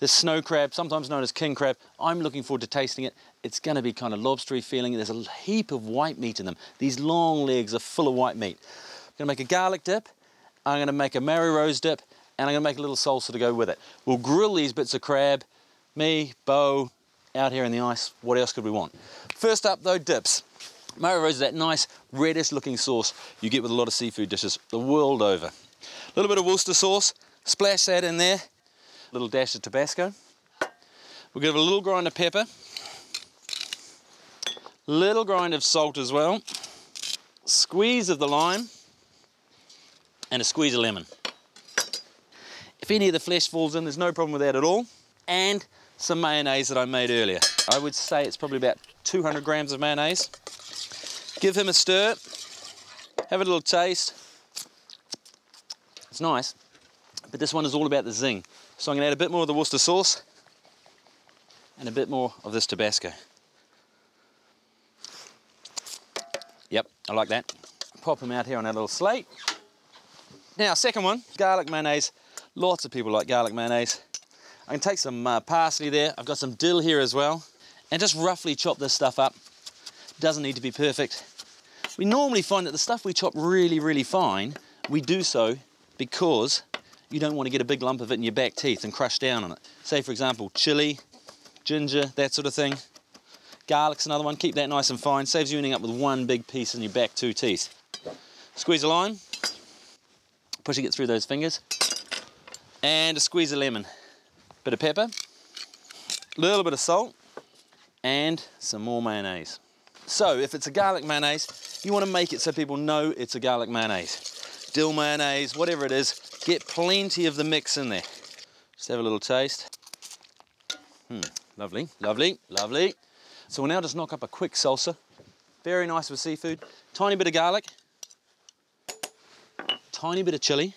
This snow crab, sometimes known as king crab, I'm looking forward to tasting it. It's going to be kind of lobstery feeling. There's a heap of white meat in them. These long legs are full of white meat. I'm going to make a garlic dip, I'm going to make a Mary Rose dip, and I'm going to make a little salsa to go with it. We'll grill these bits of crab, me, Bo, out here in the ice. What else could we want? First up though, dips. Mary Rose is that nice reddish looking sauce you get with a lot of seafood dishes the world over. A little bit of Worcester sauce, splash that in there. A little dash of Tabasco. We'll give it a little grind of pepper. Little grind of salt as well. Squeeze of the lime. And a squeeze of lemon. If any of the flesh falls in, there's no problem with that at all. And some mayonnaise that I made earlier. I would say it's probably about 200 grams of mayonnaise. Give him a stir. Have a little taste. It's nice, but this one is all about the zing. So I'm going to add a bit more of the Worcester sauce and a bit more of this Tabasco. Yep, I like that. Pop them out here on our little slate. Now, second one, garlic mayonnaise. Lots of people like garlic mayonnaise. I can take some parsley there. I've got some dill here as well. And just roughly chop this stuff up. Doesn't need to be perfect. We normally find that the stuff we chop really, really fine, we do so because you don't want to get a big lump of it in your back teeth and crush down on it. Say, for example, chili, ginger, that sort of thing. Garlic's another one. Keep that nice and fine. Saves you ending up with one big piece in your back two teeth. Squeeze a lime. Pushing it through those fingers. And a squeeze of lemon. Bit of pepper. A little bit of salt. And some more mayonnaise. So, if it's a garlic mayonnaise, you want to make it so people know it's a garlic mayonnaise. Dill mayonnaise, whatever it is, get plenty of the mix in there. Just have a little taste. Lovely, lovely, lovely. So we'll now just knock up a quick salsa. Very nice with seafood. Tiny bit of garlic. Tiny bit of chili.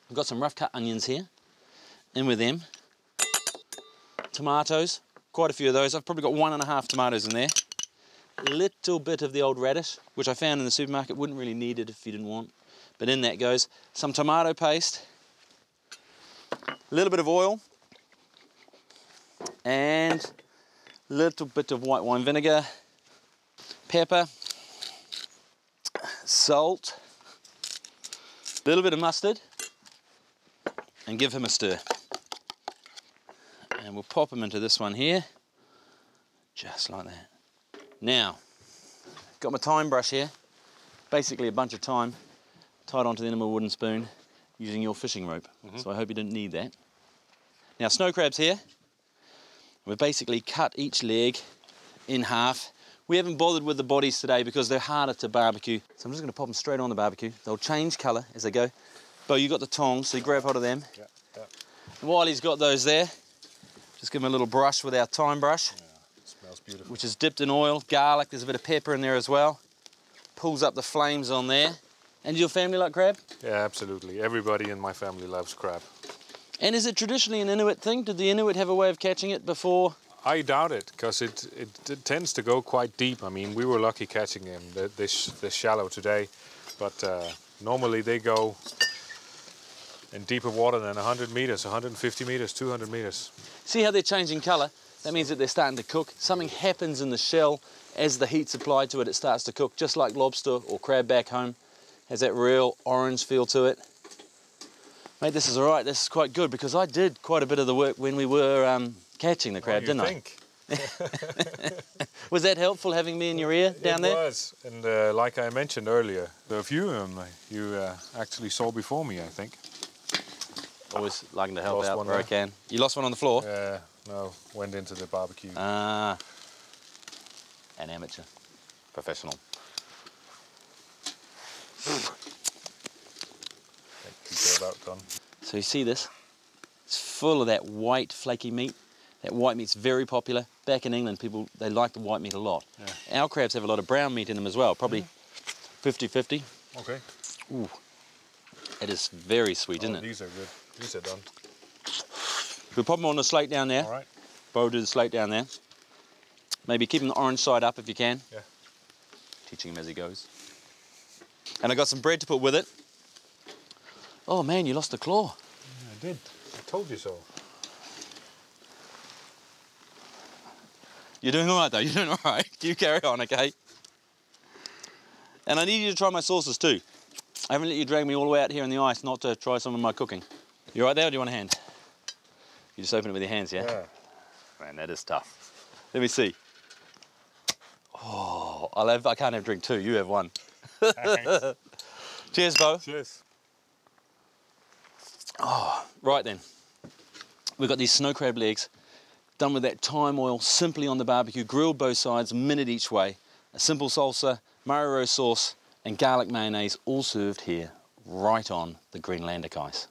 I've got some rough cut onions here. In with them. Tomatoes. Quite a few of those. I've probably got 1.5 tomatoes in there. A little bit of the old radish, which I found in the supermarket. Wouldn't really need it if you didn't want. But in that goes some tomato paste, a little bit of oil, and a little bit of white wine vinegar, pepper, salt, a little bit of mustard, and give him a stir. And we'll pop them into this one here, just like that. Now, got my thyme brush here, basically a bunch of thyme tied onto the end of a wooden spoon using your fishing rope. So I hope you didn't need that. Now, snow crabs here. We've basically cut each leg in half. We haven't bothered with the bodies today because they're harder to barbecue. So I'm just going to pop them straight on the barbecue. They'll change colour as they go. Bo, you got the tongs, so you grab hold of them. Yeah. And while he's got those there, just give him a little brush with our thyme brush. Yeah, it smells beautiful. Which is dipped in oil, garlic, there's a bit of pepper in there as well. Pulls up the flames on there. And your family like crab? Yeah, absolutely. Everybody in my family loves crab. And is it traditionally an Inuit thing? Did the Inuit have a way of catching it before? I doubt it, because it tends to go quite deep. I mean, we were lucky catching him this shallow today, but normally they go in deeper water than 100 meters, 150 meters, 200 meters. See how they're changing colour? That means that they're starting to cook. Something happens in the shell as the heat's applied to it, it starts to cook, just like lobster or crab back home. Has that real orange feel to it. Mate, this is all right. This is quite good because I did quite a bit of the work when we were catching the crab, didn't I? Was that helpful having me in your ear down there? It was, and like I mentioned earlier, there are a few of them you actually saw before me, I think. Always liking to help out where I can. You lost one on the floor? Yeah, no, went into the barbecue. Ah, an amateur, professional. About done. So you see this? It's full of that white flaky meat. That white meat's very popular. Back in England, people, they like the white meat a lot. Yeah. Our crabs have a lot of brown meat in them as well, probably 50-50. Okay. Ooh, it is very sweet, isn't it? These are good. These are done. We'll pop them on the slate down there. All right. Bo, do the slate down there. Maybe keeping the orange side up if you can. Yeah. Teaching him as he goes. And I got some bread to put with it. Oh man, you lost a claw. Yeah, I did. I told you so. You're doing all right, though. You're doing all right. You carry on, OK? And I need you to try my sauces, too. I haven't let you drag me all the way out here in the ice not to try some of my cooking. You all right there, or do you want a hand? You just open it with your hands, yeah? Yeah. Man, that is tough. Let me see. Oh, I can't have drink two. You have one. Thanks. Cheers, Bo. Cheers. Oh, right then. We've got these snow crab legs done with that thyme oil simply on the barbecue, grilled both sides, a minute each way. A simple salsa, Mario sauce, and garlic mayonnaise all served here right on the Greenlandic ice.